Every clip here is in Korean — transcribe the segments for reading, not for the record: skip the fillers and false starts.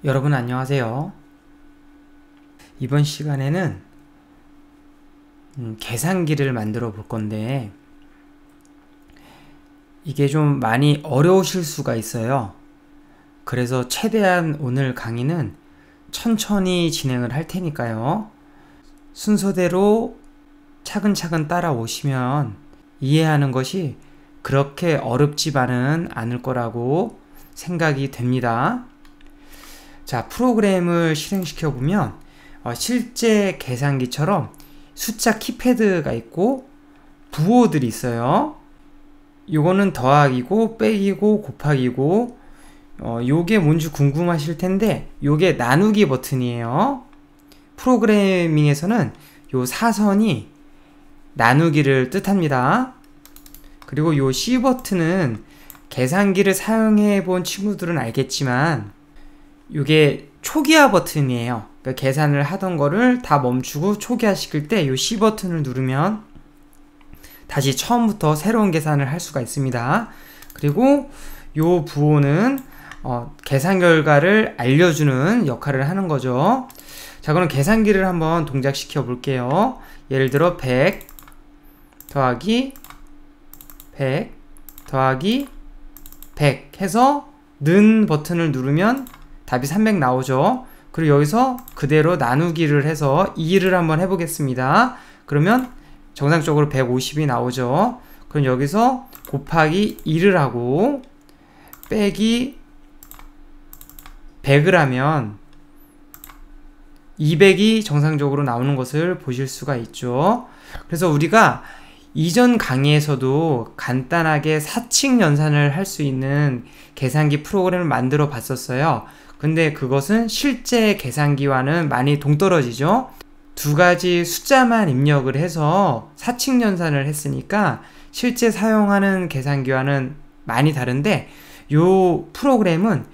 여러분 안녕하세요. 이번 시간에는 계산기를 만들어 볼 건데 이게 좀 많이 어려우실 수가 있어요. 그래서 최대한 오늘 강의는 천천히 진행을 할 테니까요. 순서대로 차근차근 따라오시면 이해하는 것이 그렇게 어렵지만은 않을 거라고 생각이 됩니다. 자, 프로그램을 실행시켜 보면 실제 계산기처럼 숫자 키패드가 있고 부호들이 있어요. 요거는 더하기고 빼기고 곱하기고 요게 뭔지 궁금하실 텐데 요게 나누기 버튼이에요. 프로그래밍에서는 요 사선이 나누기를 뜻합니다. 그리고 요 C 버튼은 계산기를 사용해 본 친구들은 알겠지만 이게 초기화 버튼이에요. 그러니까 계산을 하던 거를 다 멈추고 초기화 시킬 때 이 C 버튼을 누르면 다시 처음부터 새로운 계산을 할 수가 있습니다. 그리고 이 부호는 계산 결과를 알려주는 역할을 하는 거죠. 자, 그럼 계산기를 한번 동작시켜 볼게요. 예를 들어 100 더하기 100 더하기 100 해서 는 버튼을 누르면 답이 300 나오죠. 그리고 여기서 그대로 나누기를 해서 2를 한번 해보겠습니다. 그러면 정상적으로 150이 나오죠. 그럼 여기서 곱하기 2를 하고 빼기 100을 하면 200이 정상적으로 나오는 것을 보실 수가 있죠. 그래서 우리가 이전 강의에서도 간단하게 사칙 연산을 할 수 있는 계산기 프로그램을 만들어 봤었어요. 근데 그것은 실제 계산기와는 많이 동떨어지죠. 두 가지 숫자만 입력을 해서 사칙 연산을 했으니까 실제 사용하는 계산기와는 많이 다른데 이 프로그램은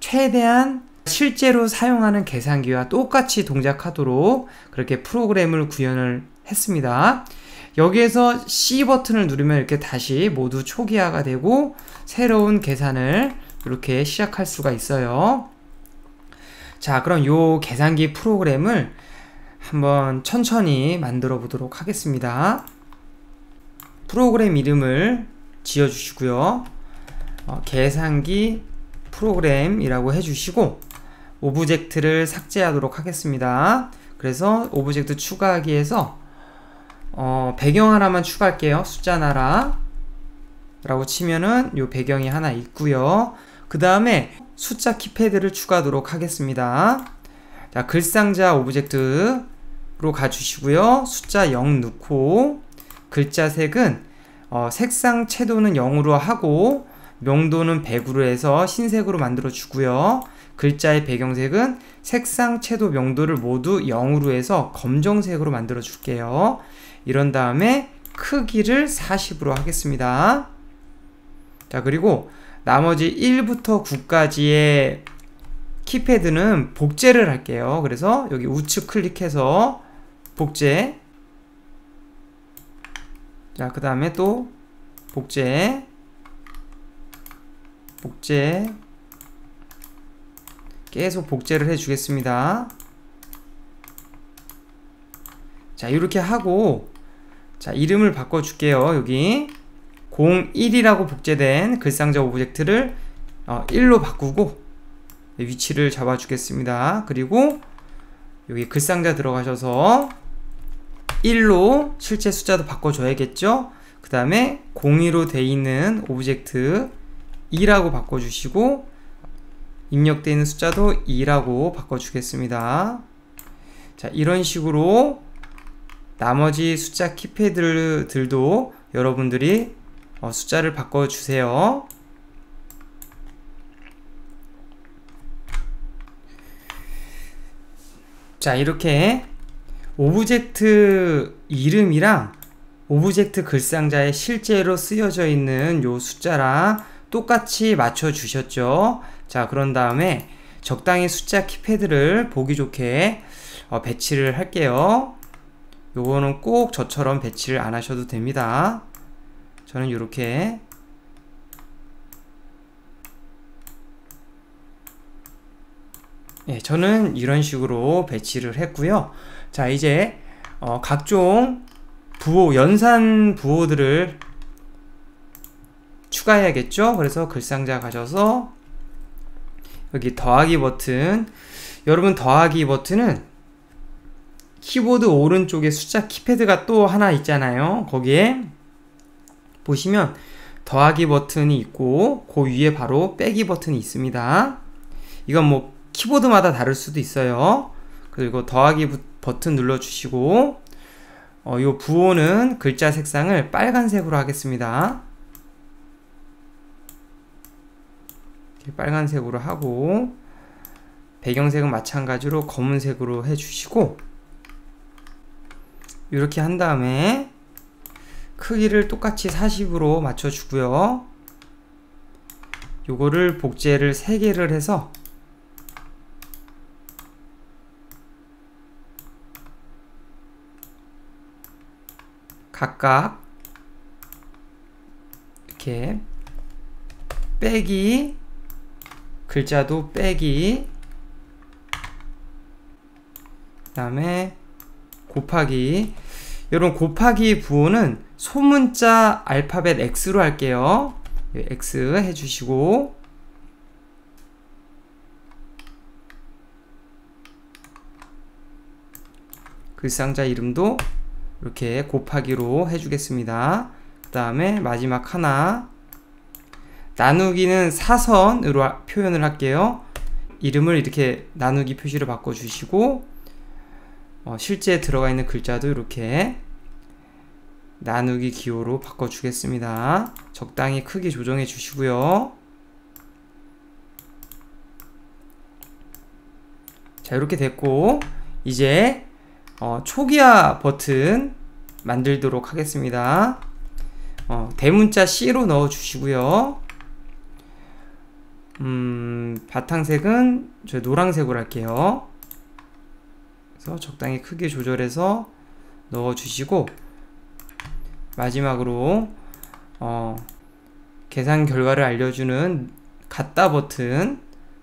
최대한 실제로 사용하는 계산기와 똑같이 동작하도록 그렇게 프로그램을 구현을 했습니다. 여기에서 C 버튼을 누르면 이렇게 다시 모두 초기화가 되고 새로운 계산을 이렇게 시작할 수가 있어요. 자, 그럼 이 계산기 프로그램을 한번 천천히 만들어 보도록 하겠습니다. 프로그램 이름을 지어 주시고요. 계산기 프로그램이라고 해주시고 오브젝트를 삭제하도록 하겠습니다. 그래서 오브젝트 추가하기에서 배경 하나만 추가할게요. 숫자 나라 라고 치면은 요 배경이 하나 있고요. 그 다음에 숫자 키패드를 추가하도록 하겠습니다. 자, 글상자 오브젝트로 가주시고요. 숫자 0 넣고 글자 색은 색상 채도는 0으로 하고 명도는 100으로 해서 흰색으로 만들어 주고요. 글자의 배경색은 색상 채도 명도를 모두 0으로 해서 검정색으로 만들어 줄게요. 이런 다음에 크기를 40으로 하겠습니다. 자, 그리고 나머지 1부터 9까지의 키패드는 복제를 할게요. 그래서 여기 우측 클릭해서 복제. 자, 그 다음에 또 복제. 계속 복제를 해주겠습니다. 자, 이렇게 하고 자, 이름을 바꿔줄게요. 여기 01이라고 복제된 글상자 오브젝트를 1로 바꾸고 위치를 잡아주겠습니다. 그리고 여기 글상자 들어가셔서 1로 실제 숫자도 바꿔줘야겠죠. 그 다음에 02로 돼 있는 오브젝트 2라고 바꿔주시고 입력되어 있는 숫자도 2라고 바꿔주겠습니다. 자, 이런 식으로 나머지 숫자 키패드들도 여러분들이 숫자를 바꿔주세요. 자, 이렇게 오브젝트 이름이랑 오브젝트 글상자에 실제로 쓰여져 있는 요 숫자랑 똑같이 맞춰 주셨죠. 자, 그런 다음에 적당히 숫자 키패드를 보기 좋게 배치를 할게요. 요거는 꼭 저처럼 배치를 안 하셔도 됩니다. 저는 이렇게 예, 저는 이런 식으로 배치를 했고요. 자, 이제 각종 부호, 연산 부호들을 추가해야겠죠. 그래서 글상자 가셔서 여기 더하기 버튼, 여러분 더하기 버튼은 키보드 오른쪽에 숫자 키패드가 또 하나 있잖아요. 거기에 보시면 더하기 버튼이 있고 그 위에 바로 빼기 버튼이 있습니다. 이건 뭐 키보드마다 다를 수도 있어요. 그리고 더하기 버튼 눌러주시고 요 부호는 글자 색상을 빨간색으로 하겠습니다. 이렇게 빨간색으로 하고 배경색은 마찬가지로 검은색으로 해주시고 이렇게 한 다음에 크기를 똑같이 40으로 맞춰주고요. 요거를 복제를 3개를 해서 각각 이렇게 빼기, 글자도 빼기, 그 다음에 곱하기. 여러분 곱하기 부호는 소문자 알파벳 X로 할게요. X 해주시고 글상자 이름도 이렇게 곱하기로 해주겠습니다. 그 다음에 마지막 하나, 나누기는 사선으로 표현을 할게요. 이름을 이렇게 나누기 표시로 바꿔주시고 실제 들어가 있는 글자도 이렇게 나누기 기호로 바꿔주겠습니다. 적당히 크기 조정해 주시고요. 자, 이렇게 됐고 이제 초기화 버튼 만들도록 하겠습니다. 대문자 C로 넣어 주시고요. 바탕색은 저 노란색으로 할게요. 그래서 적당히 크게 조절해서 넣어 주시고 마지막으로 계산 결과를 알려주는 같다 버튼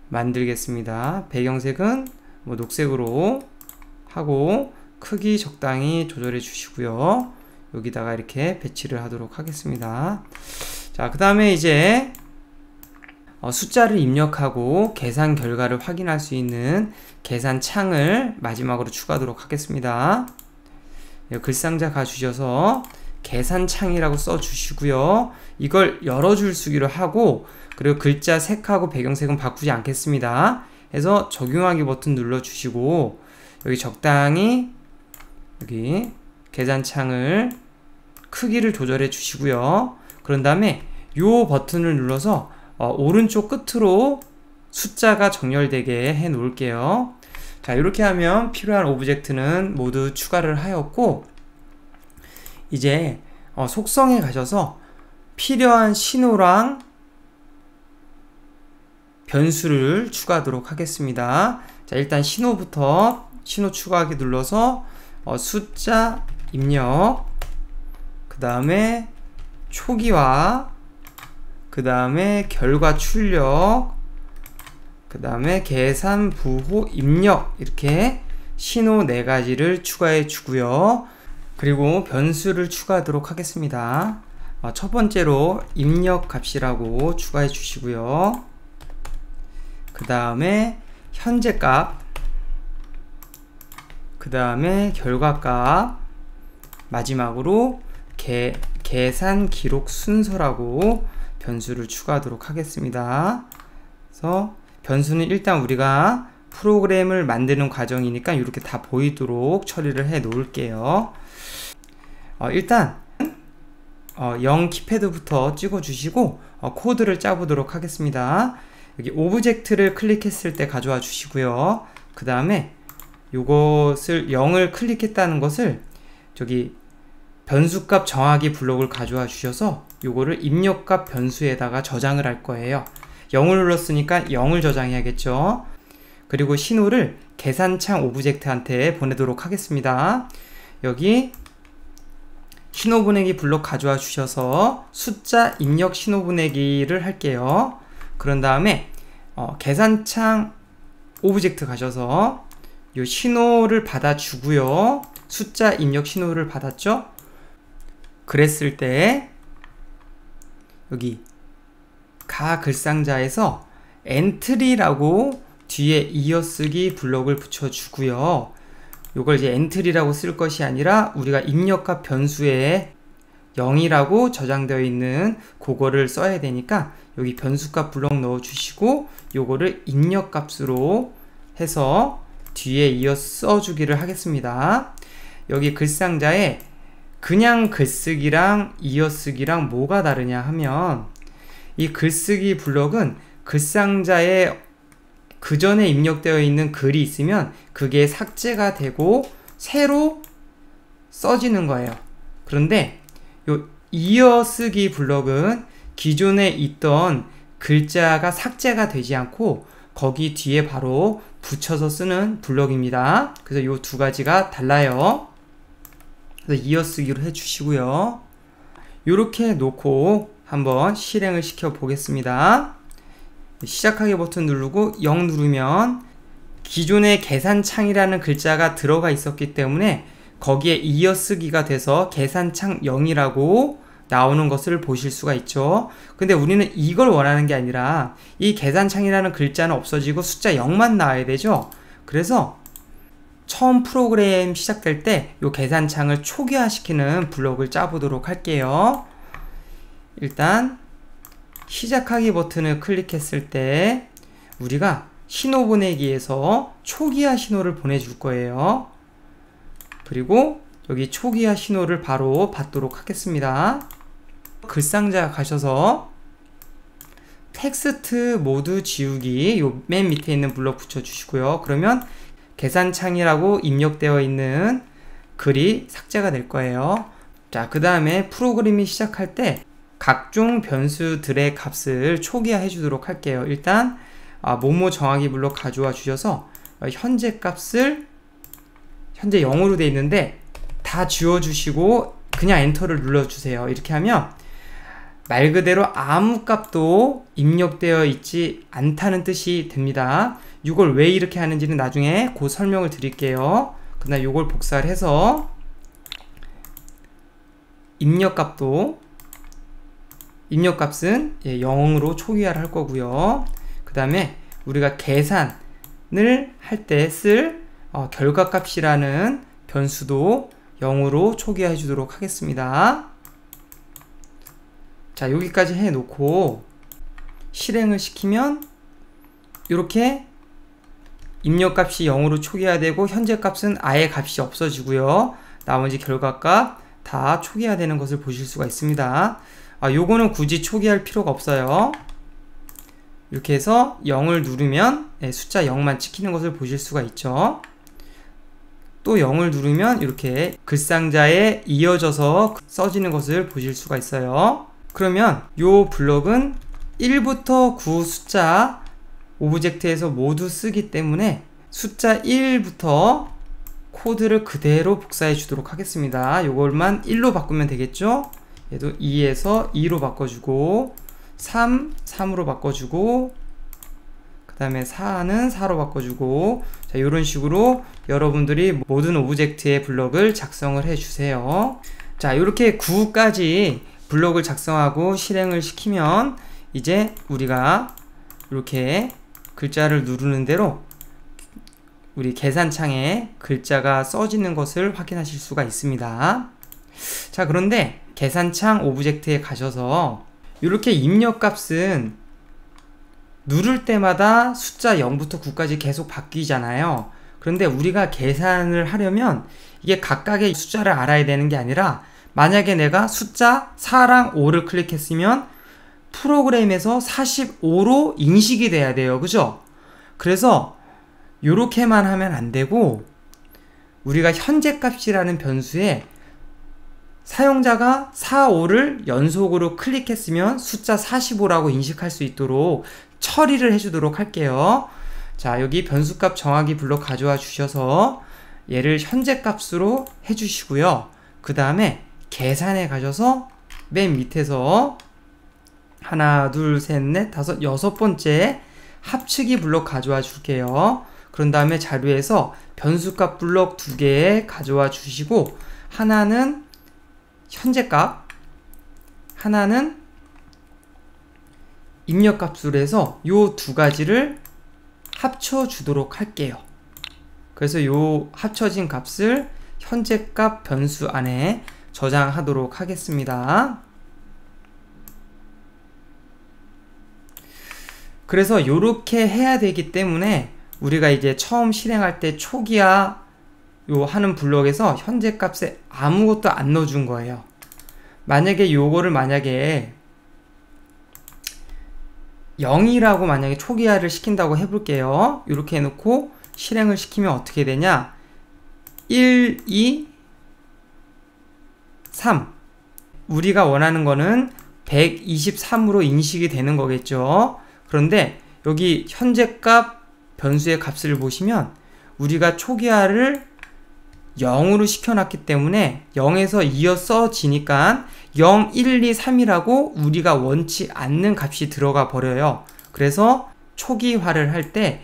만들겠습니다. 배경색은 뭐 녹색으로 하고 크기 적당히 조절해 주시고요. 여기다가 이렇게 배치를 하도록 하겠습니다. 자, 그 다음에 이제 숫자를 입력하고 계산 결과를 확인할 수 있는 계산 창을 마지막으로 추가하도록 하겠습니다. 글상자 가주셔서 계산 창이라고 써 주시고요. 이걸 열어줄 수기로 하고 그리고 글자 색하고 배경색은 바꾸지 않겠습니다. 해서 적용하기 버튼 눌러 주시고 여기 적당히 여기 계산창을 크기를 조절해 주시고요. 그런 다음에 요 버튼을 눌러서 오른쪽 끝으로 숫자가 정렬되게 해 놓을게요. 자, 이렇게 하면 필요한 오브젝트는 모두 추가를 하였고 이제 속성에 가셔서 필요한 신호랑 변수를 추가하도록 하겠습니다. 자, 일단 신호부터 신호 추가하기 눌러서 숫자 입력, 그 다음에 초기화, 그 다음에 결과 출력, 그 다음에 계산 부호 입력, 이렇게 신호 4가지를 추가해 주고요. 그리고 변수를 추가하도록 하겠습니다. 첫 번째로 입력 값이라고 추가해 주시고요. 그 다음에 현재 값, 그 다음에 결과 값, 마지막으로 계산 기록 순서라고 변수를 추가하도록 하겠습니다. 그래서 변수는 일단 우리가 프로그램을 만드는 과정이니까 이렇게 다 보이도록 처리를 해 놓을게요. 일단 0 키패드부터 찍어 주시고 코드를 짜 보도록 하겠습니다. 여기 오브젝트를 클릭했을 때 가져와 주시고요. 그 다음에 요것을 0을 클릭했다는 것을 저기 변수값 정하기 블록을 가져와 주셔서 요거를 입력값 변수에다가 저장을 할 거예요. 0을 눌렀으니까 0을 저장해야겠죠. 그리고 신호를 계산창 오브젝트한테 보내도록 하겠습니다. 여기 신호 보내기 블록 가져와 주셔서 숫자 입력 신호 보내기를 할게요. 그런 다음에 계산창 오브젝트 가셔서 요 신호를 받아주고요. 숫자 입력 신호를 받았죠? 그랬을 때 여기 가 글상자에서 엔트리라고 뒤에 이어쓰기 블럭을 붙여주고요. 요걸 이제 엔트리라고 쓸 것이 아니라 우리가 입력값 변수에 0이라고 저장되어 있는 그거를 써야 되니까 여기 변수값 블럭 넣어주시고 요거를 입력값으로 해서 뒤에 이어 써주기를 하겠습니다. 여기 글상자에 그냥 글쓰기랑 이어쓰기랑 뭐가 다르냐 하면 이 글쓰기 블럭은 글상자에 그 전에 입력되어 있는 글이 있으면 그게 삭제가 되고 새로 써지는 거예요. 그런데 요 이어쓰기 블럭은 기존에 있던 글자가 삭제가 되지 않고 거기 뒤에 바로 붙여서 쓰는 블럭입니다. 그래서 요 두 가지가 달라요. 그래서 이어쓰기로 해주시고요. 요렇게 놓고 한번 실행을 시켜 보겠습니다. 시작하기 버튼 누르고 0 누르면 기존의 계산창이라는 글자가 들어가 있었기 때문에 거기에 이어쓰기가 돼서 계산창 0이라고 나오는 것을 보실 수가 있죠. 근데 우리는 이걸 원하는 게 아니라 이 계산창이라는 글자는 없어지고 숫자 0만 나와야 되죠. 그래서 처음 프로그램 시작될 때 이 계산창을 초기화시키는 블럭을 짜보도록 할게요. 일단 시작하기 버튼을 클릭했을 때 우리가 신호 보내기에서 초기화 신호를 보내줄 거예요. 그리고 여기 초기화 신호를 바로 받도록 하겠습니다. 글상자 가셔서 텍스트 모드 지우기 요 맨 밑에 있는 블럭 붙여주시고요. 그러면 계산창이라고 입력되어 있는 글이 삭제가 될 거예요. 자, 그 다음에 프로그램이 시작할 때 각종 변수들의 값을 초기화 해주도록 할게요. 일단 모모 정하기 블록 가져와 주셔서 현재 값을 현재 0으로 되어 있는데 다 지워주시고 그냥 엔터를 눌러주세요. 이렇게 하면 말 그대로 아무 값도 입력되어 있지 않다는 뜻이 됩니다. 이걸 왜 이렇게 하는지는 나중에 그 설명을 드릴게요. 그다음 이걸 복사를 해서 입력값은 0으로 초기화를 할 거고요. 그 다음에 우리가 계산을 할 때 쓸 결과값이라는 변수도 0으로 초기화해 주도록 하겠습니다. 자, 여기까지 해 놓고 실행을 시키면 이렇게 입력값이 0으로 초기화되고 현재 값은 아예 값이 없어지고요. 나머지 결과값 다 초기화되는 것을 보실 수가 있습니다. 요거는 굳이 초기화할 필요가 없어요. 이렇게 해서 0을 누르면 숫자 0만 찍히는 것을 보실 수가 있죠. 또 0을 누르면 이렇게 글상자에 이어져서 써지는 것을 보실 수가 있어요. 그러면 요 블럭은 1부터 9 숫자 오브젝트에서 모두 쓰기 때문에 숫자 1부터 코드를 그대로 복사해 주도록 하겠습니다. 요걸만 1로 바꾸면 되겠죠? 얘도 2에서 2로 바꿔주고 3으로 바꿔주고 그 다음에 4는 4로 바꿔주고 자, 이런 식으로 여러분들이 모든 오브젝트의 블럭을 작성을 해주세요. 자, 이렇게 9까지 블럭을 작성하고 실행을 시키면 이제 우리가 이렇게 글자를 누르는 대로 우리 계산창에 글자가 써지는 것을 확인하실 수가 있습니다. 자, 그런데 계산창 오브젝트에 가셔서 이렇게 입력값은 누를 때마다 숫자 0부터 9까지 계속 바뀌잖아요. 그런데 우리가 계산을 하려면 이게 각각의 숫자를 알아야 되는 게 아니라 만약에 내가 숫자 4랑 5를 클릭했으면 프로그램에서 45로 인식이 돼야 돼요. 그죠? 그래서 요렇게만 하면 안 되고 우리가 현재 값이라는 변수에 사용자가 4, 5를 연속으로 클릭했으면 숫자 45라고 인식할 수 있도록 처리를 해주도록 할게요. 자, 여기 변수값 정하기 블록 가져와 주셔서 얘를 현재 값으로 해주시고요. 그 다음에 계산에 가셔서 맨 밑에서 하나, 둘, 셋, 넷, 다섯, 여섯 번째 합치기 블록 가져와 줄게요. 그런 다음에 자료에서 변수값 블록 2개 가져와 주시고, 하나는 현재값, 하나는 입력값으로 해서 요 두 가지를 합쳐 주도록 할게요. 그래서 요 합쳐진 값을 현재값 변수 안에 저장하도록 하겠습니다. 그래서 요렇게 해야 되기 때문에 우리가 이제 처음 실행할 때 초기화 요 하는 블록에서 현재값에 아무것도 안 넣어준 거예요. 만약에 요거를 만약에 0이라고 만약에 초기화를 시킨다고 해볼게요. 이렇게 해놓고 실행을 시키면 어떻게 되냐, 1, 2, 3 우리가 원하는 거는 123으로 인식이 되는 거겠죠. 그런데 여기 현재값 변수의 값을 보시면 우리가 초기화를 0으로 시켜놨기 때문에 0에서 이어 써지니까 0, 1, 2, 3이라고 우리가 원치 않는 값이 들어가 버려요. 그래서 초기화를 할 때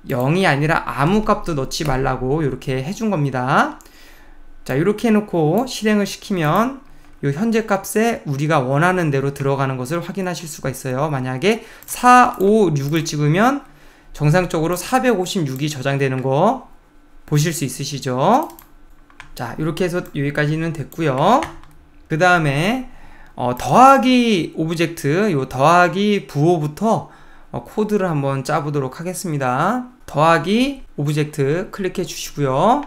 0이 아니라 아무 값도 넣지 말라고 이렇게 해준 겁니다. 자, 이렇게 해놓고 실행을 시키면 이 현재 값에 우리가 원하는 대로 들어가는 것을 확인하실 수가 있어요. 만약에 4, 5, 6을 찍으면 정상적으로 456이 저장되는 거 보실 수 있으시죠? 자, 이렇게 해서 여기까지는 됐고요. 그 다음에 더하기 오브젝트, 요 더하기 부호부터 코드를 한번 짜보도록 하겠습니다. 더하기 오브젝트 클릭해 주시고요.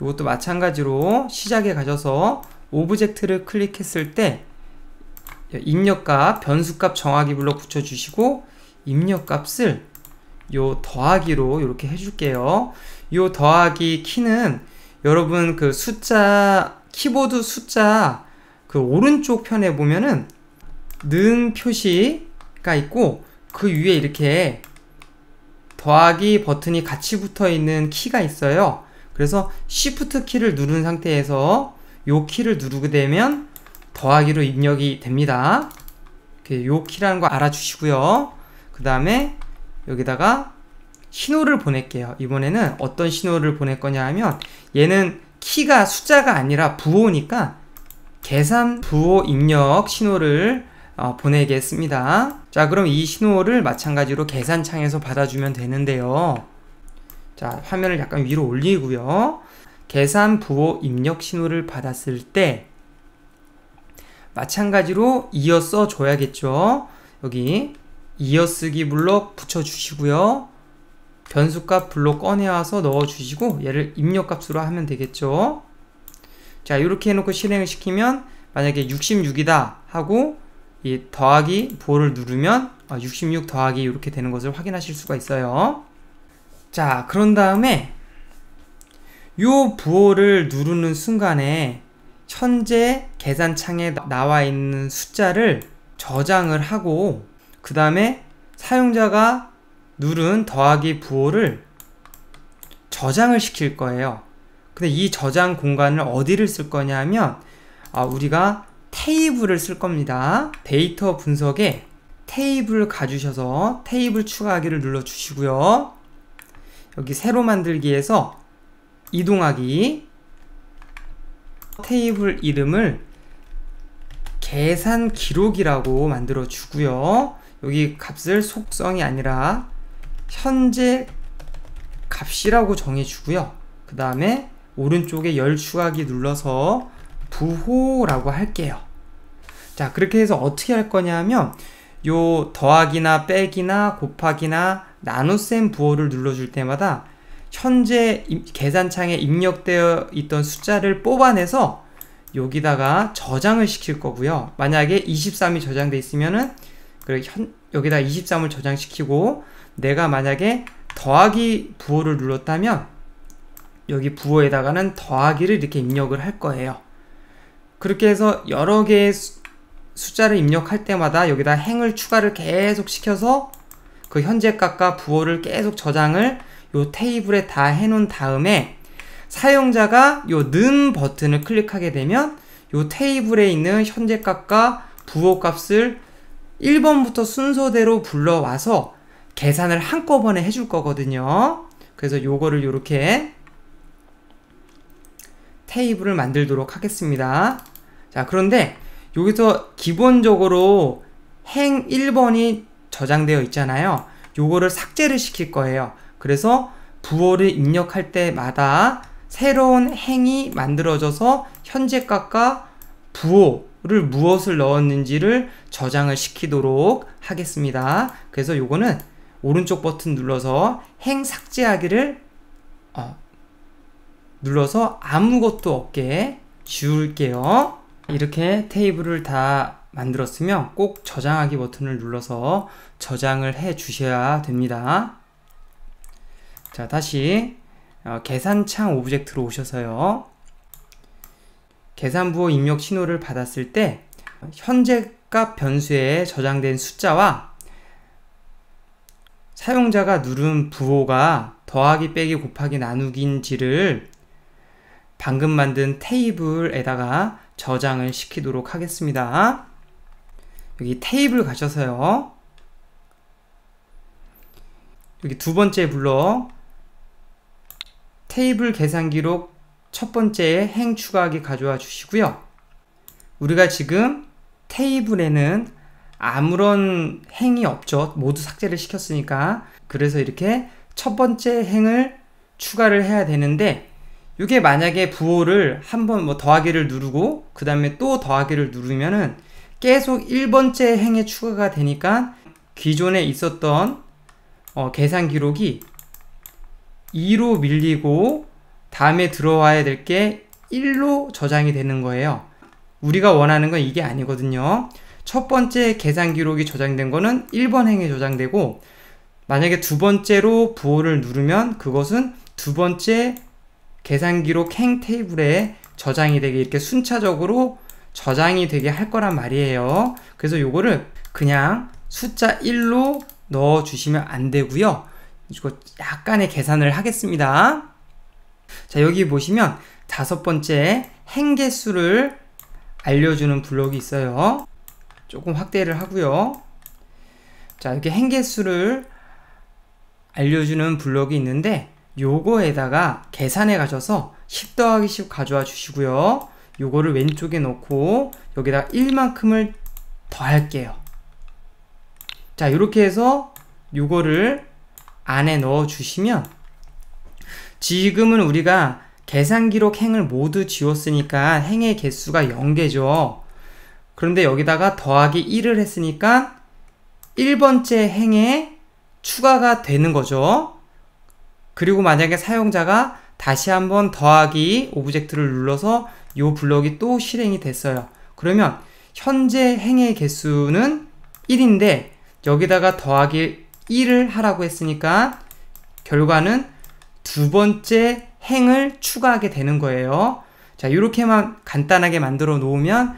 이것도 마찬가지로 시작에 가셔서 오브젝트를 클릭했을 때 입력값, 변수값 정하기 블록 붙여주시고 입력값을 요 더하기로 이렇게 해줄게요. 요 더하기 키는 여러분 그 숫자, 키보드 숫자 그 오른쪽 편에 보면은 는 표시가 있고 그 위에 이렇게 더하기 버튼이 같이 붙어 있는 키가 있어요. 그래서 Shift 키를 누른 상태에서 요 키를 누르게 되면 더하기로 입력이 됩니다. 요 키라는 거 알아주시고요. 그 다음에 여기다가 신호를 보낼게요. 이번에는 어떤 신호를 보낼 거냐 하면 얘는 키가 숫자가 아니라 부호니까 계산 부호 입력 신호를 보내겠습니다. 자, 그럼 이 신호를 마찬가지로 계산창에서 받아주면 되는데요. 자, 화면을 약간 위로 올리고요. 계산 부호 입력 신호를 받았을 때 마찬가지로 이어써 줘야겠죠. 여기 이어쓰기 블록 붙여주시고요. 변수값 블록 꺼내와서 넣어주시고 얘를 입력값으로 하면 되겠죠. 자, 이렇게 해놓고 실행을 시키면 만약에 66이다 하고 이 더하기 부호를 누르면 66 더하기 이렇게 되는 것을 확인하실 수가 있어요. 자, 그런 다음에 요 부호를 누르는 순간에 현재 계산창에 나와 있는 숫자를 저장을 하고 그 다음에 사용자가 누른 더하기 부호를 저장을 시킬 거예요. 근데 이 저장 공간을 어디를 쓸 거냐 하면 우리가 테이블을 쓸 겁니다. 데이터 분석에 테이블 가주셔서 테이블 추가하기를 눌러 주시고요. 여기 새로 만들기에서 이동하기, 테이블 이름을 계산 기록이라고 만들어 주고요. 여기 값을 속성이 아니라 현재 값이라고 정해 주고요. 그 다음에 오른쪽에 열 추가하기 눌러서 부호라고 할게요. 자, 그렇게 해서 어떻게 할 거냐 하면 요 더하기나 빼기나 곱하기나 나눗셈 부호를 눌러줄 때마다 현재 계산창에 입력되어 있던 숫자를 뽑아내서 여기다가 저장을 시킬 거고요. 만약에 23이 저장되어 있으면은 여기다 23을 저장시키고 내가 만약에 더하기 부호를 눌렀다면 여기 부호에다가는 더하기를 이렇게 입력을 할 거예요. 그렇게 해서 여러 개의 숫자를 입력할 때마다 여기다 행을 추가를 계속 시켜서 그 현재 값과 부호를 계속 저장을 요 테이블에 다 해놓은 다음에 사용자가 요 는 버튼을 클릭하게 되면 요 테이블에 있는 현재 값과 부호 값을 1번부터 순서대로 불러와서 계산을 한꺼번에 해줄 거거든요. 그래서 요거를 요렇게 테이블을 만들도록 하겠습니다. 자, 그런데 여기서 기본적으로 행 1번이 저장되어 있잖아요. 요거를 삭제를 시킬 거예요. 그래서 부호를 입력할 때마다 새로운 행이 만들어져서 현재 값과 부호를 무엇을 넣었는지를 저장을 시키도록 하겠습니다. 그래서 요거는 오른쪽 버튼 눌러서 행 삭제하기를 눌러서 아무것도 없게 지울게요. 이렇게 테이블을 다 만들었으면 꼭 저장하기 버튼을 눌러서 저장을 해 주셔야 됩니다. 자, 다시 계산창 오브젝트로 오셔서요. 계산부호 입력 신호를 받았을 때 현재값 변수에 저장된 숫자와 사용자가 누른 부호가 더하기 빼기 곱하기 나누기인지를 방금 만든 테이블에다가 저장을 시키도록 하겠습니다. 여기 테이블 가셔서요. 여기 두 번째 블록 테이블 계산 기록 첫 번째에 행 추가하기 가져와 주시고요. 우리가 지금 테이블에는 아무런 행이 없죠. 모두 삭제를 시켰으니까. 그래서 이렇게 첫 번째 행을 추가를 해야 되는데 이게 만약에 부호를 한번 뭐 더하기를 누르고 그 다음에 또 더하기를 누르면은 계속 1번째 행에 추가가 되니까 기존에 있었던 계산 기록이 2로 밀리고 다음에 들어와야 될 게 1로 저장이 되는 거예요. 우리가 원하는 건 이게 아니거든요. 첫 번째 계산 기록이 저장된 거는 1번 행에 저장되고 만약에 두 번째로 부호를 누르면 그것은 두 번째 계산 기록 행 테이블에 저장이 되게 이렇게 순차적으로 저장이 되게 할 거란 말이에요. 그래서 요거를 그냥 숫자 1로 넣어 주시면 안 되고요. 이거 약간의 계산을 하겠습니다. 자, 여기 보시면 다섯 번째 행 개수를 알려주는 블록이 있어요. 조금 확대를 하고요. 자, 이렇게 행 개수를 알려주는 블록이 있는데 요거에다가 계산해 가셔서 10 더하기 10 가져와 주시고요. 요거를 왼쪽에 놓고 여기다 1만큼을 더할게요. 자, 이렇게 해서 요거를 안에 넣어 주시면 지금은 우리가 계산 기록 행을 모두 지웠으니까 행의 개수가 0개죠. 그런데 여기다가 더하기 1을 했으니까 1번째 행에 추가가 되는 거죠. 그리고 만약에 사용자가 다시 한번 더하기 오브젝트를 눌러서 이 블럭이 또 실행이 됐어요. 그러면 현재 행의 개수는 1인데 여기다가 더하기 1을 하라고 했으니까 결과는 두 번째 행을 추가하게 되는 거예요. 자, 이렇게만 간단하게 만들어 놓으면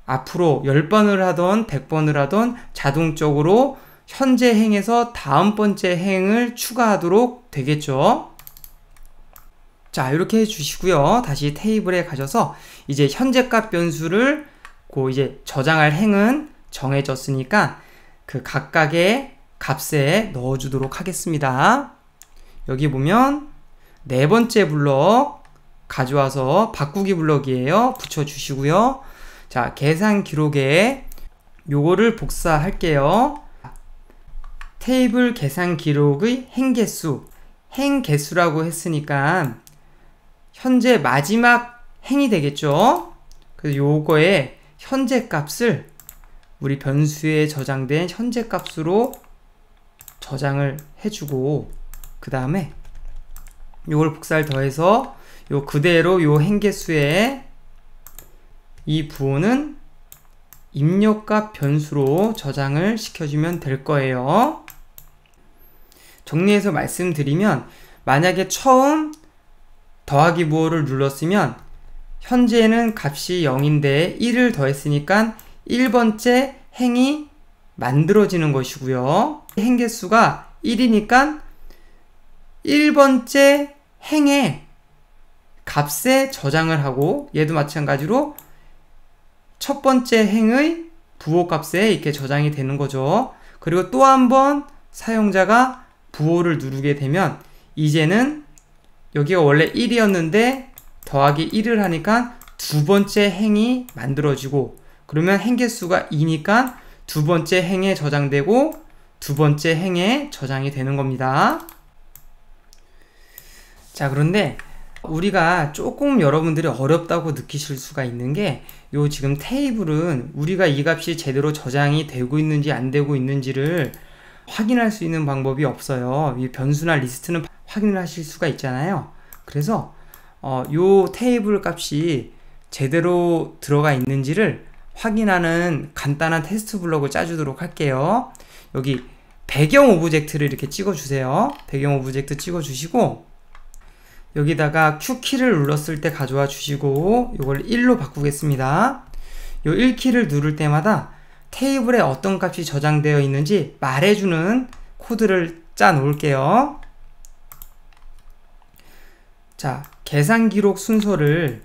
앞으로 10번을 하던 100번을 하던 자동적으로 현재 행에서 다음 번째 행을 추가하도록 되겠죠. 자, 이렇게 해주시고요. 다시 테이블에 가셔서 이제 현재값 변수를 이제 저장할 행은 정해졌으니까 그 각각의 값에 넣어주도록 하겠습니다. 여기 보면 네 번째 블럭 가져와서 바꾸기 블럭이에요. 붙여주시고요. 자, 계산 기록에 요거를 복사할게요. 테이블 계산 기록의 행 개수라고 했으니까 현재 마지막 행이 되겠죠. 그래서 요거에 현재 값을 우리 변수에 저장된 현재 값으로 저장을 해주고 그 다음에 요걸 복사를 더해서 요 그대로 요 행 개수에 이 부호는 입력값 변수로 저장을 시켜주면 될 거예요. 정리해서 말씀드리면 만약에 처음 더하기 부호를 눌렀으면 현재는 값이 0인데 1을 더했으니까 1번째 행이 만들어지는 것이고요. 행 개수가 1이니까 1번째 행의 값에 저장을 하고 얘도 마찬가지로 첫 번째 행의 부호 값에 이렇게 저장이 되는 거죠. 그리고 또 한 번 사용자가 부호를 누르게 되면 이제는 여기가 원래 1이었는데 더하기 1을 하니까 두 번째 행이 만들어지고, 그러면 행 개수가 2니까 두 번째 행에 저장되고 두 번째 행에 저장이 되는 겁니다. 자, 그런데 우리가 조금 여러분들이 어렵다고 느끼실 수가 있는 게, 요 지금 테이블은 우리가 이 값이 제대로 저장이 되고 있는지 안 되고 있는지를 확인할 수 있는 방법이 없어요. 이 변수나 리스트는 확인을 하실 수가 있잖아요. 그래서 요 테이블 값이 제대로 들어가 있는지를 확인하는 간단한 테스트 블록을 짜주도록 할게요. 여기 배경 오브젝트를 이렇게 찍어주세요. 배경 오브젝트 찍어주시고, 여기다가 Q키를 눌렀을 때 가져와 주시고, 이걸 1로 바꾸겠습니다. 요 1키를 누를 때마다 테이블에 어떤 값이 저장되어 있는지 말해주는 코드를 짜 놓을게요. 자, 계산 기록 순서를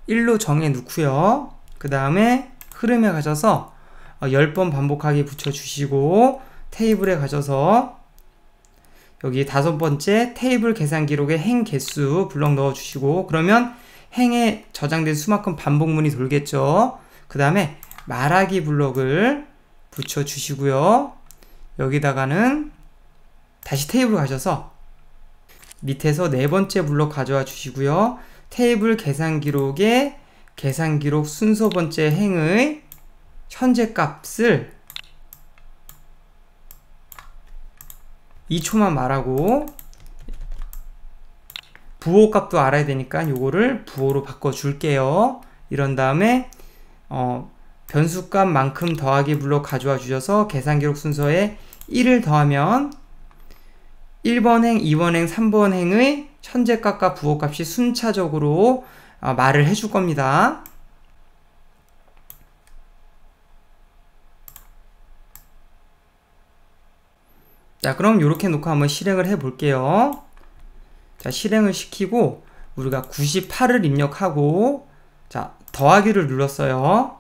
1로 정해 놓고요. 그 다음에 흐름에 가셔서 10번 반복하기 붙여주시고, 테이블에 가셔서 여기 5번째 테이블 계산 기록에 행 개수 블럭 넣어주시고, 그러면 행에 저장된 수만큼 반복문이 돌겠죠. 그 다음에 말하기 블럭을 붙여주시고요. 여기다가는 다시 테이블 가셔서 밑에서 4번째 블럭 가져와 주시고요. 테이블 계산 기록에 계산 기록 순서 번째 행의 현재 값을 2초만 말하고, 부호 값도 알아야 되니까 요거를 부호로 바꿔 줄게요. 이런 다음에 변수값만큼 더하기 블록 가져와 주셔서 계산 기록 순서에 1을 더하면 1번 행, 2번 행, 3번 행의 현재 값과 부호 값이 순차적으로 말을 해줄 겁니다. 자, 그럼 이렇게 놓고 한번 실행을 해 볼게요. 자, 실행을 시키고 우리가 98을 입력하고, 자, 더하기를 눌렀어요.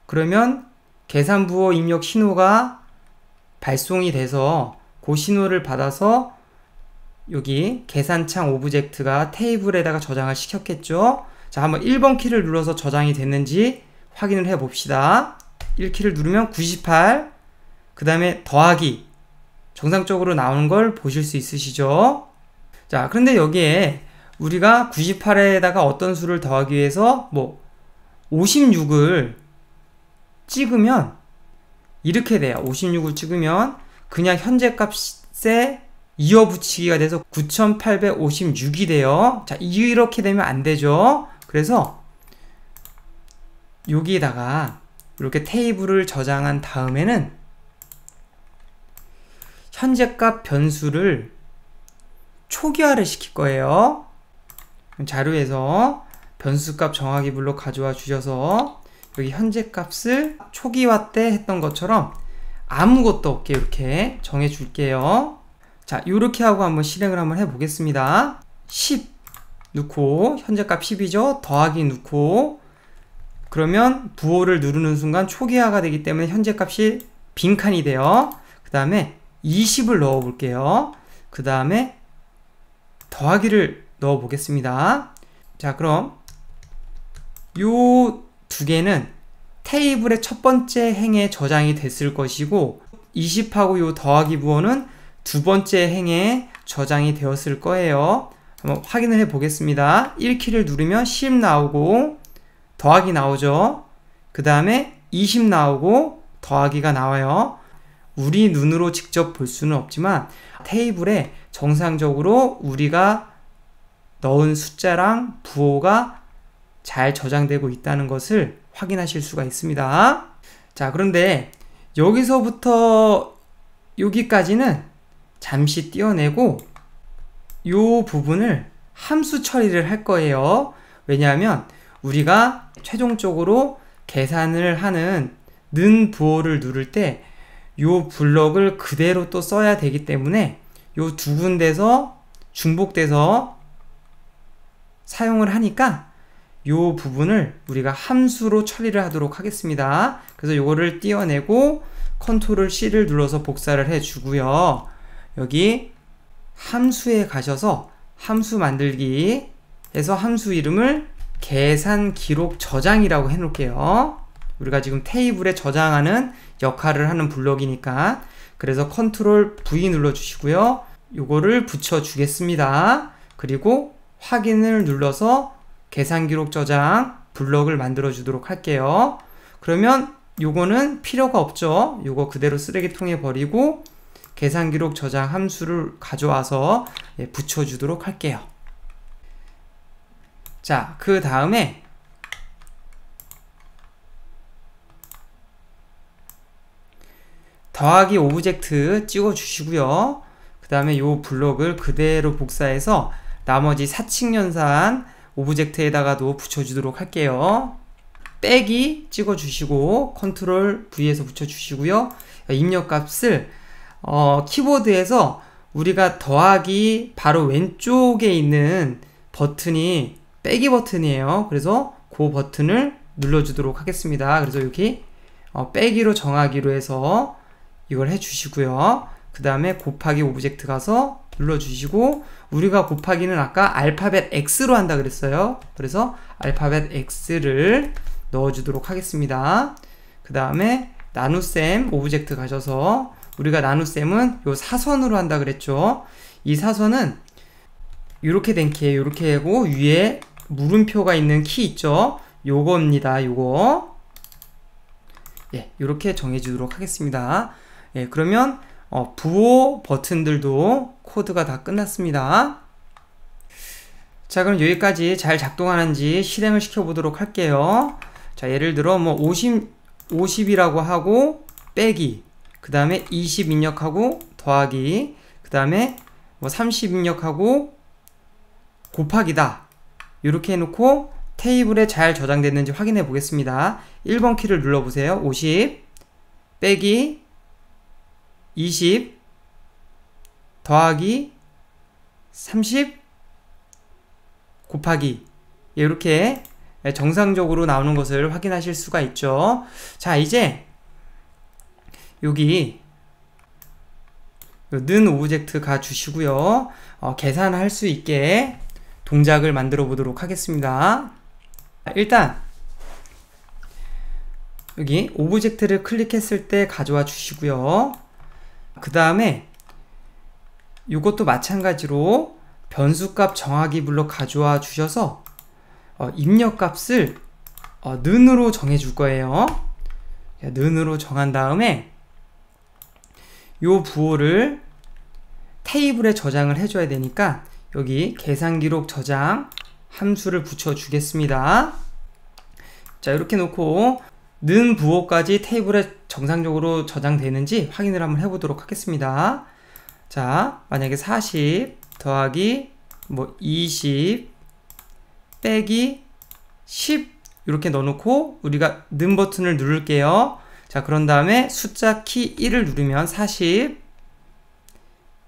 그러면 계산 부호 입력 신호가 발송이 돼서 그 신호를 받아서 여기 계산창 오브젝트가 테이블에다가 저장을 시켰겠죠. 자, 한번 1번 키를 눌러서 저장이 됐는지 확인을 해 봅시다. 1키를 누르면 98, 그 다음에 더하기 정상적으로 나오는 걸 보실 수 있으시죠? 자, 그런데 여기에 우리가 98에다가 어떤 수를 더하기 위해서 56을 찍으면 이렇게 돼요. 56을 찍으면 그냥 현재 값에 이어붙이기가 돼서 9856이 돼요. 자, 이렇게 되면 안 되죠. 그래서 여기에다가 이렇게 테이블을 저장한 다음에는 현재값 변수를 초기화를 시킬 거예요. 자료에서 변수값 정하기 블록 가져와 주셔서 여기 현재값을 초기화 때 했던 것처럼 아무것도 없게 이렇게 정해 줄게요. 자, 이렇게 하고 한번 실행을 한번 해 보겠습니다. 10 넣고, 현재값 10이죠. 더하기 넣고, 그러면 부호를 누르는 순간 초기화가 되기 때문에 현재값이 빈칸이 돼요. 그 다음에 20을 넣어 볼게요. 그 다음에 더하기를 넣어 보겠습니다. 자, 그럼 요 두 개는 테이블의 첫 번째 행에 저장이 됐을 것이고, 20하고 요 더하기 부호는 두 번째 행에 저장이 되었을 거예요. 한번 확인을 해 보겠습니다. 1키를 누르면 10 나오고 더하기 나오죠. 그 다음에 20 나오고 더하기가 나와요. 우리 눈으로 직접 볼 수는 없지만 테이블에 정상적으로 우리가 넣은 숫자랑 부호가 잘 저장되고 있다는 것을 확인하실 수가 있습니다. 자, 그런데 여기서부터 여기까지는 잠시 떼어내고 이 부분을 함수 처리를 할 거예요. 왜냐하면 우리가 최종적으로 계산을 하는 는 부호를 누를 때 이 블럭을 그대로 또 써야 되기 때문에 이 두 군데서 중복돼서 사용을 하니까 이 부분을 우리가 함수로 처리를 하도록 하겠습니다. 그래서 이거를 띄어내고 컨트롤 C를 눌러서 복사를 해 주고요. 여기 함수에 가셔서 함수 만들기 해서 함수 이름을 계산 기록 저장이라고 해 놓을게요. 우리가 지금 테이블에 저장하는 역할을 하는 블록이니까. 그래서 컨트롤 V 눌러 주시고요. 요거를 붙여 주겠습니다. 그리고 확인을 눌러서 계산 기록 저장 블록을 만들어 주도록 할게요. 그러면 요거는 필요가 없죠. 요거 그대로 쓰레기통에 버리고 계산 기록 저장 함수를 가져와서 붙여 주도록 할게요. 자, 그 다음에 더하기 오브젝트 찍어 주시고요. 그 다음에 요 블록을 그대로 복사해서 나머지 사칙연산 오브젝트에다가도 붙여주도록 할게요. 빼기 찍어 주시고 컨트롤 V에서 붙여 주시고요. 입력값을 키보드에서 우리가 더하기 바로 왼쪽에 있는 버튼이 빼기 버튼이에요. 그래서 그 버튼을 눌러주도록 하겠습니다. 그래서 여기 빼기로 정하기로 해서 이걸 해주시고요. 그 다음에 곱하기 오브젝트 가서 눌러주시고, 우리가 곱하기는 아까 알파벳 X로 한다 그랬어요. 그래서 알파벳 X를 넣어주도록 하겠습니다. 그 다음에 나눗셈 오브젝트 가셔서 우리가 나눗셈은 요 사선으로 한다 그랬죠. 이 사선은 이렇게 된 키예요. 이렇게 하고 위에 물음표가 있는 키 있죠. 요겁니다. 요거. 예, 이렇게 정해주도록 하겠습니다. 예, 그러면 부호 버튼들도 코드가 다 끝났습니다. 자, 그럼 여기까지 잘 작동하는지 실행을 시켜보도록 할게요. 자, 예를 들어 뭐 50이라고 하고 빼기, 그 다음에 20 입력하고 더하기, 그 다음에 뭐 30 입력하고 곱하기다. 이렇게 해놓고 테이블에 잘 저장됐는지 확인해 보겠습니다. 1번 키를 눌러보세요. 50 빼기 20 더하기 30 곱하기, 이렇게 정상적으로 나오는 것을 확인하실 수가 있죠. 자, 이제 여기 는 오브젝트 가 주시고요. 계산할 수 있게 동작을 만들어 보도록 하겠습니다. 일단 여기 오브젝트를 클릭했을 때 가져와 주시고요. 그 다음에 이것도 마찬가지로 변수값 정하기 블록 가져와 주셔서 입력값을 는으로 정해 줄 거예요. 는으로 정한 다음에 요 부호를 테이블에 저장을 해줘야 되니까 여기 계산기록 저장 함수를 붙여 주겠습니다. 자, 이렇게 놓고 는 부호까지 테이블에 정상적으로 저장되는지 확인을 한번 해보도록 하겠습니다. 자, 만약에 40 더하기 뭐 20 빼기 10 이렇게 넣어놓고 우리가 는 버튼을 누를게요. 자, 그런 다음에 숫자 키 1을 누르면 40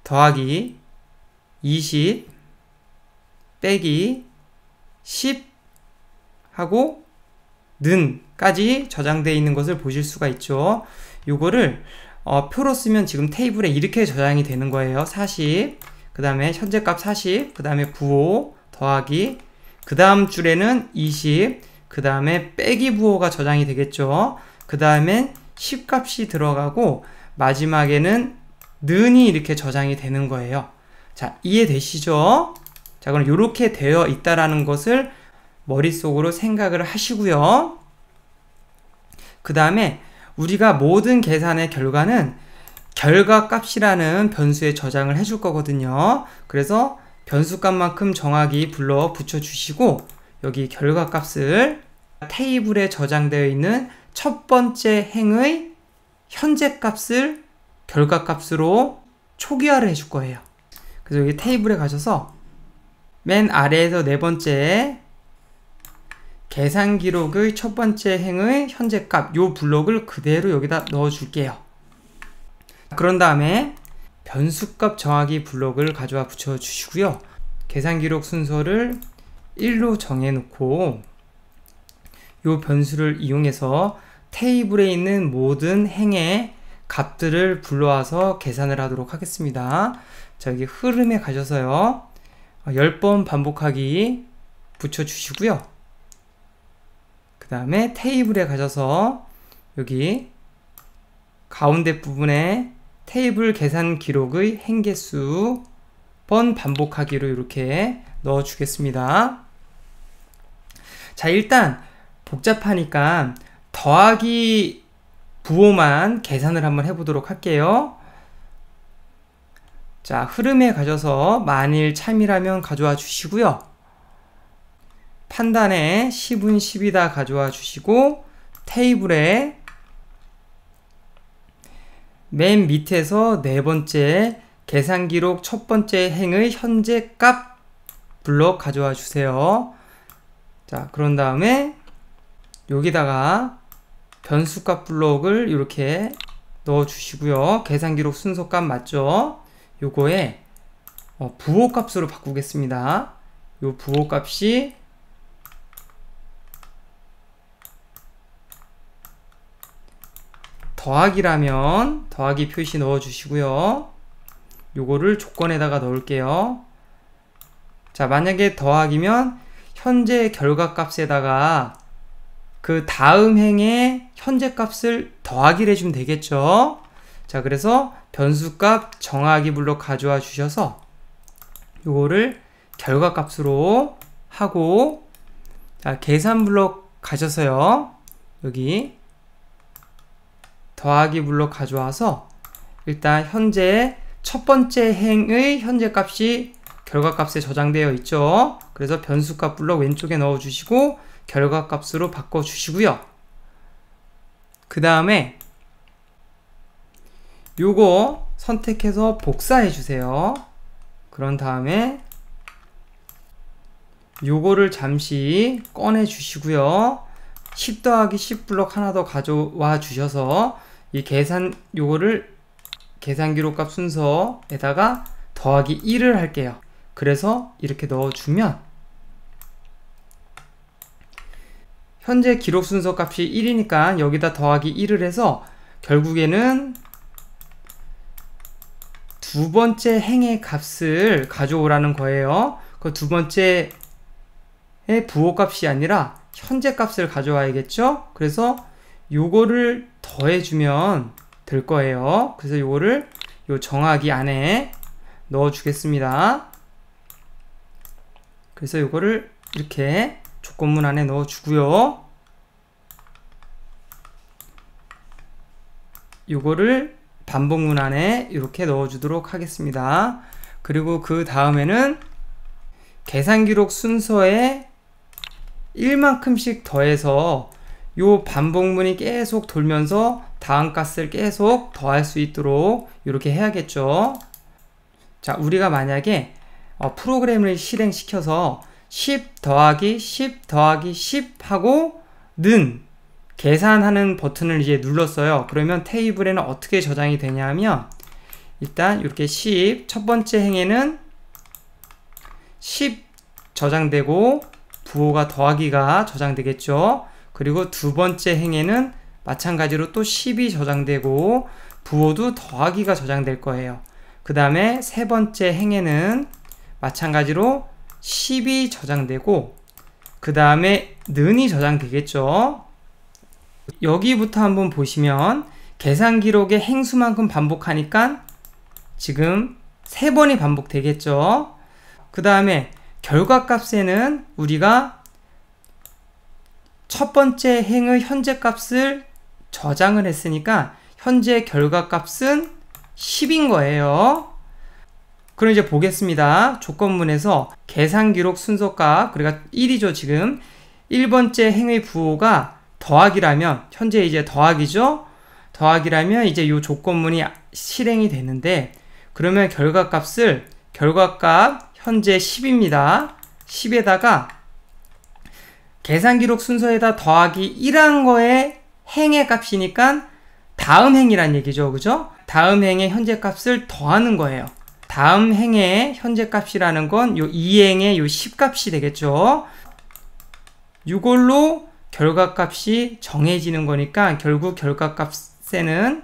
더하기 20 빼기 10 하고 는까지 저장되어 있는 것을 보실 수가 있죠. 요거를 표로 쓰면 지금 테이블에 이렇게 저장이 되는 거예요. 40, 그 다음에 현재값 40, 그 다음에 부호 더하기, 그 다음 줄에는 20, 그 다음에 빼기 부호가 저장이 되겠죠. 그 다음엔 10값이 들어가고 마지막에는 는이 이렇게 저장이 되는 거예요. 자, 이해되시죠? 자, 그럼 이렇게 되어 있다라는 것을 머릿속으로 생각을 하시고요. 그 다음에 우리가 모든 계산의 결과는 결과값이라는 변수에 저장을 해줄 거거든요. 그래서 변수값만큼 정하기 불러 붙여주시고 여기 결과값을 테이블에 저장되어 있는 첫 번째 행의 현재 값을 결과값으로 초기화를 해줄 거예요. 그래서 여기 테이블에 가셔서 맨 아래에서 네 번째 계산 기록의 첫 번째 행의 현재 값, 요 블록을 그대로 여기다 넣어 줄게요. 그런 다음에 변수값 정하기 블록을 가져와 붙여 주시고요. 계산 기록 순서를 1로 정해 놓고 요 변수를 이용해서 테이블에 있는 모든 행의 값들을 불러와서 계산을 하도록 하겠습니다. 자, 여기 흐름에 가셔서요. 10번 반복하기 붙여주시고요. 그 다음에 테이블에 가셔서 여기 가운데 부분에 테이블 계산 기록의 행개수 번 반복하기로 이렇게 넣어 주겠습니다. 자, 일단 복잡하니까 더하기 부호만 계산을 한번 해보도록 할게요. 자, 흐름에 가셔서 만일 참이라면 가져와 주시고요. 판단에 10은 10이다 가져와 주시고, 테이블에 맨 밑에서 네 번째 계산 기록 첫 번째 행의 현재 값 블록 가져와 주세요. 자, 그런 다음에 여기다가 변수값 블록을 이렇게 넣어 주시고요. 계산 기록 순서 값 맞죠? 요거에 부호 값으로 바꾸겠습니다. 요 부호 값이 더하기라면 더하기 표시 넣어 주시고요. 요거를 조건에다가 넣을게요. 자, 만약에 더하기면 현재 결과 값에다가 그 다음 행의 현재 값을 더하기를 해주면 되겠죠. 자, 그래서 변수값 정하기 블록 가져와 주셔서 요거를 결과 값으로 하고, 자, 계산 블록 가셔서요. 여기 더하기 블록 가져와서 일단 현재 첫 번째 행의 현재 값이 결과 값에 저장되어 있죠. 그래서 변수값 블록 왼쪽에 넣어 주시고 결과 값으로 바꿔 주시고요. 그 다음에 요거 선택해서 복사해 주세요. 그런 다음에 요거를 잠시 꺼내 주시고요. 10 더하기 10 블록 하나 더 가져와 주셔서 이 요거를 계산 기록값 순서에다가 더하기 1을 할게요. 그래서 이렇게 넣어주면 현재 기록 순서 값이 1이니까 여기다 더하기 1을 해서 결국에는 두 번째 행의 값을 가져오라는 거예요. 그 두 번째의 부호 값이 아니라 현재 값을 가져와야겠죠? 그래서 요거를 더해주면 될 거예요. 그래서 요거를 요 정하기 안에 넣어 주겠습니다. 그래서 요거를 이렇게 조건문 안에 넣어 주고요. 요거를 반복문 안에 이렇게 넣어 주도록 하겠습니다. 그리고 그 다음에는 계산 기록 순서에 1만큼씩 더해서 요 반복문이 계속 돌면서 다음 값을 계속 더할 수 있도록 이렇게 해야겠죠. 자, 우리가 만약에 프로그램을 실행시켜서 10 더하기 10 더하기 10 하고 는 계산하는 버튼을 이제 눌렀어요. 그러면 테이블에는 어떻게 저장이 되냐면 일단 이렇게 10 첫 번째 행에는 10 저장되고 부호가 더하기가 저장되겠죠. 그리고 두 번째 행에는 마찬가지로 또 10이 저장되고 부호도 더하기가 저장될 거예요. 그 다음에 세 번째 행에는 마찬가지로 10이 저장되고 그 다음에 는이 저장되겠죠. 여기부터 한번 보시면 계산 기록의 행수만큼 반복하니까 지금 3번이 반복되겠죠. 그 다음에 결과 값에는 우리가 첫 번째 행의 현재 값을 저장을 했으니까 현재 결과 값은 10인 거예요. 그럼 이제 보겠습니다. 조건문에서 계산 기록 순서값, 그러니까 1이죠. 지금 1번째 행의 부호가 더하기라면 현재 이제 더하기죠. 더하기라면 이제 이 조건문이 실행이 되는데, 그러면 결과값 현재 10입니다. 10에다가 계산 기록 순서에다 더하기 1한 거에 행의 값이니까 다음 행이란 얘기죠. 그죠? 다음 행의 현재 값을 더하는 거예요. 다음 행의 현재 값이라는 건 요 2행의 요 10값이 되겠죠. 이걸로 결과값이 정해지는 거니까 결국 결과값에는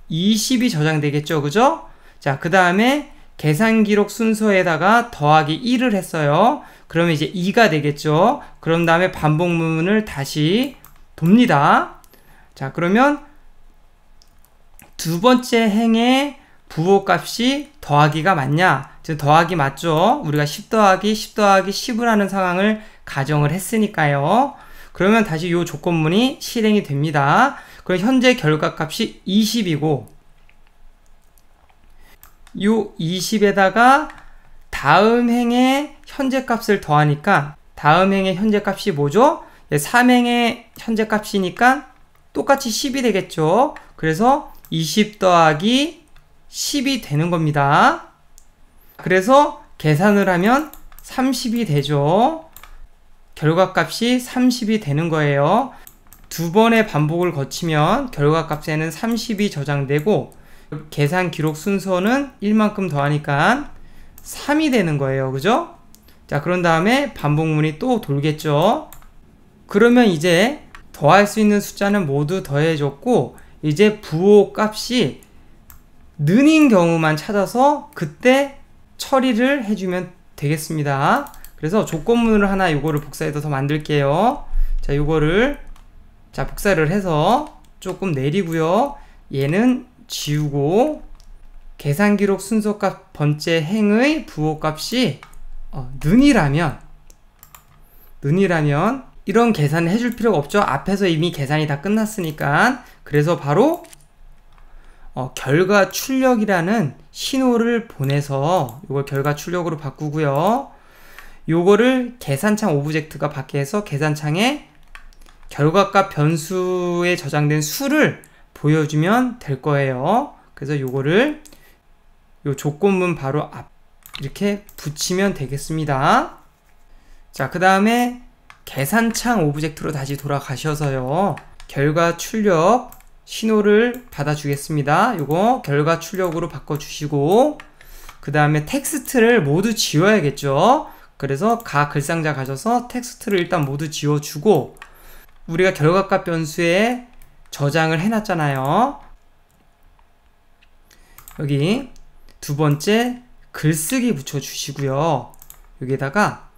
20이 저장되겠죠. 그죠? 자, 그 다음에 계산 기록 순서에다가 더하기 1을 했어요. 그러면 이제 2가 되겠죠. 그런 다음에 반복문을 다시 돕니다. 자, 그러면 두 번째 행의 부호값이 더하기가 맞냐? 즉 더하기 맞죠? 우리가 10 더하기 10 더하기 10을 하는 상황을 가정을 했으니까요. 그러면 다시 이 조건문이 실행이 됩니다. 그럼 현재 결과값이 20이고 이 20에다가 다음 행의 현재값을 더하니까 다음 행의 현재값이 뭐죠? 3행의 현재값이니까 똑같이 10이 되겠죠. 그래서 20 더하기 10이 되는 겁니다. 그래서 계산을 하면 30이 되죠. 결과값이 30이 되는 거예요. 두 번의 반복을 거치면 결과값에는 30이 저장되고 계산 기록 순서는 1만큼 더하니까 3이 되는 거예요. 그죠? 자, 그런 다음에 반복문이 또 돌겠죠. 그러면 이제 더할 수 있는 숫자는 모두 더해졌고 이제 부호 값이 는인 경우만 찾아서 그때 처리를 해주면 되겠습니다. 그래서 조건문을 하나 요거를 복사해서 더 만들게요. 자, 요거를 자 복사를 해서 조금 내리고요. 얘는 지우고 계산기록 순서값 번째 행의 부호값이 는이라면 이런 계산을 해줄 필요가 없죠. 앞에서 이미 계산이 다 끝났으니까. 그래서 바로 결과 출력이라는 신호를 보내서 이걸 결과 출력으로 바꾸고요. 요거를 계산창 오브젝트가 밖에서 계산창에 결과값 변수에 저장된 수를 보여주면 될 거예요. 그래서 요거를 요 조건문 바로 앞 이렇게 붙이면 되겠습니다. 자, 그 다음에 계산창 오브젝트로 다시 돌아가셔서요. 결과 출력 신호를 받아주겠습니다. 요거 결과 출력으로 바꿔주시고 그 다음에 텍스트를 모두 지워야겠죠. 그래서 각 글상자 가셔서 텍스트를 일단 모두 지워주고 우리가 결과값 변수에 저장을 해놨잖아요. 여기 두 번째 글쓰기 붙여주시고요. 여기에다가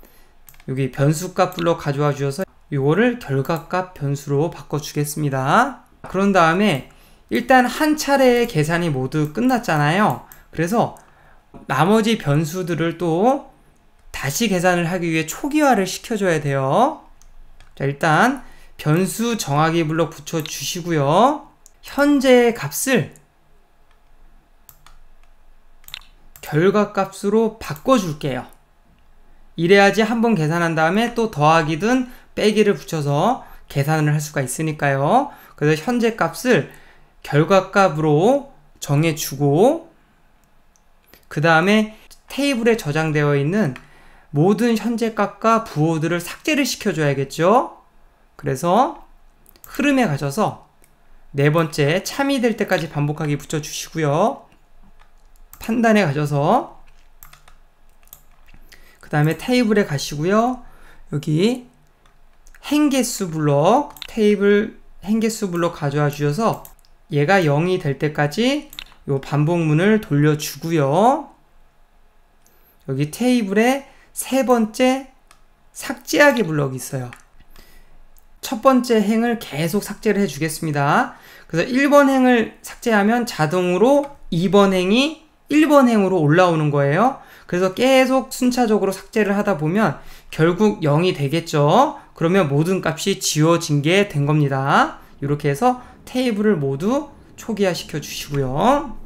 여기 변수값 불러 가져와 주셔서 이거를 결과값 변수로 바꿔주겠습니다. 그런 다음에 일단 한 차례의 계산이 모두 끝났잖아요. 그래서 나머지 변수들을 또 다시 계산을 하기 위해 초기화를 시켜줘야 돼요. 자, 일단 변수 정하기 블록 붙여주시고요. 현재의 값을 결과값으로 바꿔줄게요. 이래야지 한번 계산한 다음에 또 더하기든 빼기를 붙여서 계산을 할 수가 있으니까요. 그래서 현재 값을 결과값으로 정해주고 그 다음에 테이블에 저장되어 있는 모든 현재 값과 부호들을 삭제를 시켜줘야겠죠. 그래서 흐름에 가셔서 네 번째 참이 될 때까지 반복하기 붙여주시고요. 판단에 가셔서 그 다음에 테이블에 가시고요. 여기 행개수 블록 테이블 행개수 블록 가져와 주셔서 얘가 0이 될 때까지 요 반복문을 돌려주고요. 여기 테이블에 세 번째 삭제하기 블록이 있어요. 첫 번째 행을 계속 삭제를 해주겠습니다. 그래서 1번 행을 삭제하면 자동으로 2번 행이 1번 행으로 올라오는 거예요. 그래서 계속 순차적으로 삭제를 하다 보면 결국 0이 되겠죠. 그러면 모든 값이 지워진 게 된 겁니다. 이렇게 해서 테이블을 모두 초기화 시켜 주시고요.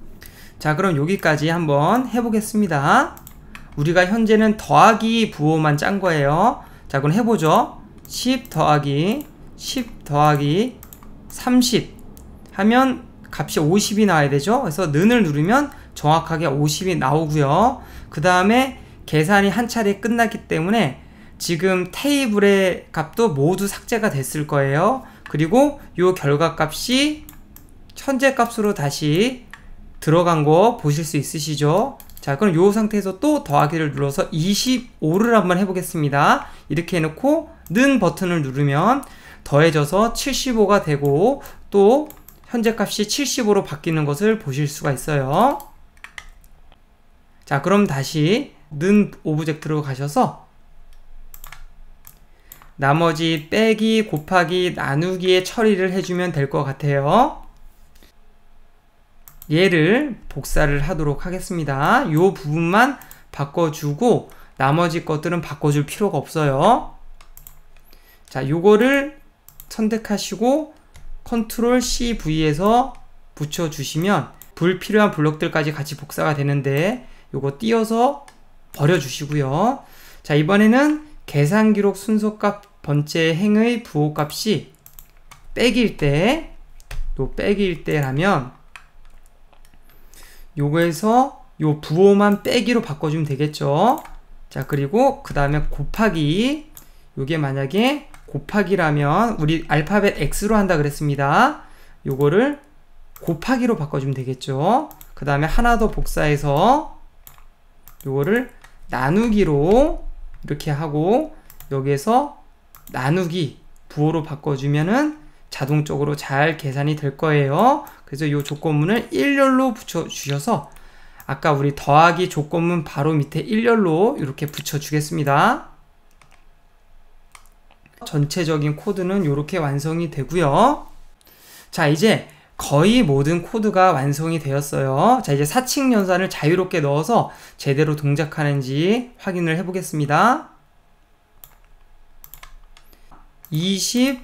자, 그럼 여기까지 한번 해보겠습니다. 우리가 현재는 더하기 부호만 짠 거예요. 자, 그럼 해보죠. 10 더하기 10 더하기 30 하면 값이 50이 나와야 되죠. 그래서 는을 누르면 정확하게 50이 나오고요. 그 다음에 계산이 한 차례 끝났기 때문에 지금 테이블의 값도 모두 삭제가 됐을 거예요. 그리고 이 결과값이 현재 값으로 다시 들어간 거 보실 수 있으시죠? 자, 그럼 이 상태에서 또 더하기를 눌러서 25를 한번 해보겠습니다. 이렇게 해놓고 는 버튼을 누르면 더해져서 75가 되고 또 현재 값이 75로 바뀌는 것을 보실 수가 있어요. 자, 그럼 다시 는 오브젝트로 가셔서 나머지 빼기, 곱하기, 나누기의 처리를 해주면 될 것 같아요. 얘를 복사를 하도록 하겠습니다. 이 부분만 바꿔주고 나머지 것들은 바꿔줄 필요가 없어요. 자, 요거를 선택하시고 컨트롤 CV에서 붙여주시면 불필요한 블록들까지 같이 복사가 되는데 요거 띄어서 버려주시고요. 자, 이번에는 계산기록 순서값 번째 행의 부호값이 빼기일 때, 요 빼기일 때라면 요거에서 요 부호만 빼기로 바꿔주면 되겠죠. 자, 그리고 그 다음에 곱하기, 요게 만약에 곱하기라면 우리 알파벳 X로 한다 그랬습니다. 요거를 곱하기로 바꿔주면 되겠죠. 그 다음에 하나 더 복사해서 요거를 나누기로 이렇게 하고 여기에서 나누기 부호로 바꿔주면은 자동적으로 잘 계산이 될 거예요. 그래서 이 조건문을 일렬로 붙여주셔서 아까 우리 더하기 조건문 바로 밑에 일렬로 이렇게 붙여주겠습니다. 전체적인 코드는 이렇게 완성이 되고요. 자, 이제 거의 모든 코드가 완성이 되었어요. 자, 이제 사칙 연산을 자유롭게 넣어서 제대로 동작하는지 확인을 해 보겠습니다. 20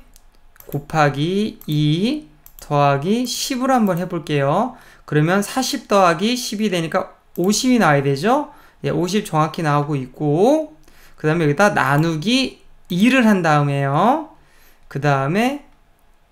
곱하기 2 더하기 10으로 한번 해볼게요. 그러면 40 더하기 10이 되니까 50이 나와야 되죠? 예, 50 정확히 나오고 있고, 그 다음에 여기다 나누기 2를 한 다음에요. 그 다음에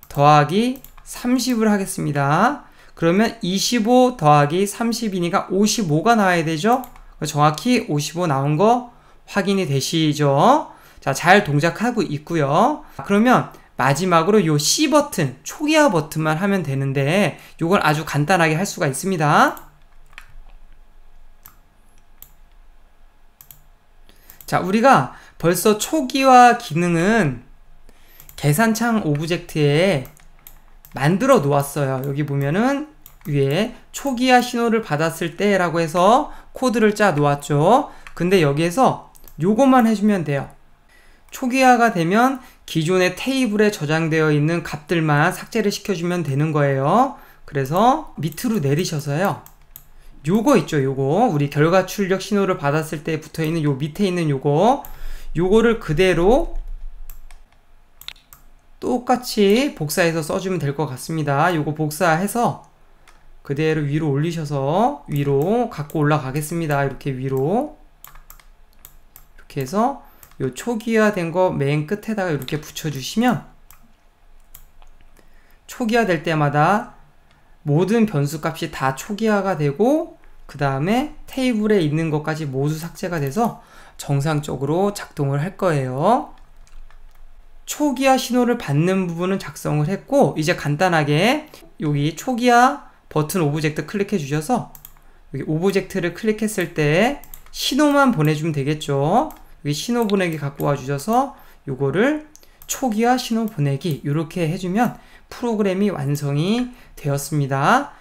더하기 30을 하겠습니다. 그러면 25 더하기 30이니까 55가 나와야 되죠? 정확히 55 나온 거 확인이 되시죠? 자, 잘 동작하고 있고요. 그러면 마지막으로 요 C 버튼, 초기화 버튼만 하면 되는데 요걸 아주 간단하게 할 수가 있습니다. 자, 우리가 벌써 초기화 기능은 계산창 오브젝트에 만들어 놓았어요. 여기 보면은 위에 초기화 신호를 받았을 때 라고 해서 코드를 짜 놓았죠. 근데 여기에서 요것만 해주면 돼요. 초기화가 되면 기존의 테이블에 저장되어 있는 값들만 삭제를 시켜주면 되는 거예요. 그래서 밑으로 내리셔서요. 요거 있죠, 요거. 우리 결과 출력 신호를 받았을 때 붙어 있는 요 밑에 있는 요거를 그대로 똑같이 복사해서 써주면 될 것 같습니다. 요거 복사해서 그대로 위로 올리셔서 위로 갖고 올라가겠습니다. 이렇게 위로. 이렇게 해서 요 초기화된 거 맨 끝에다가 이렇게 붙여주시면 초기화될 때마다 모든 변수값이 다 초기화가 되고 그 다음에 테이블에 있는 것까지 모두 삭제가 돼서 정상적으로 작동을 할 거예요. 초기화 신호를 받는 부분은 작성을 했고 이제 간단하게 여기 초기화 버튼 오브젝트 클릭해 주셔서 여기 오브젝트를 클릭했을 때 신호만 보내주면 되겠죠. 여기 신호 보내기 갖고 와 주셔서 요거를 초기화 신호 보내기 이렇게 해주면 프로그램이 완성이 되었습니다.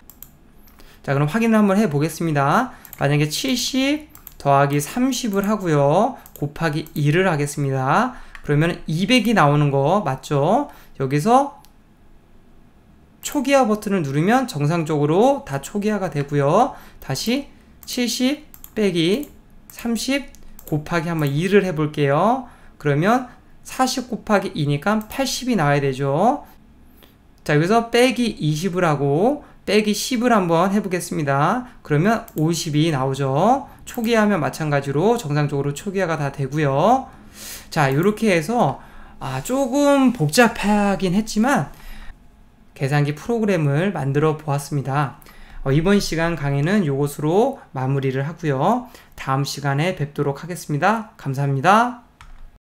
자, 그럼 확인을 한번 해 보겠습니다. 만약에 70 더하기 30을 하고요. 곱하기 2를 하겠습니다. 그러면 200이 나오는 거 맞죠? 여기서 초기화 버튼을 누르면 정상적으로 다 초기화가 되고요. 다시 70 빼기 30 곱하기 한번 2를 해볼게요. 그러면 40 곱하기 2니까 80이 나와야 되죠. 자, 여기서 빼기 20을 하고 빼기 10을 한번 해보겠습니다. 그러면 50이 나오죠. 초기화하면 마찬가지로 정상적으로 초기화가 다 되고요. 자, 이렇게 해서 조금 복잡하긴 했지만 계산기 프로그램을 만들어 보았습니다. 이번 시간 강의는 이것으로 마무리를 하고요. 다음 시간에 뵙도록 하겠습니다. 감사합니다.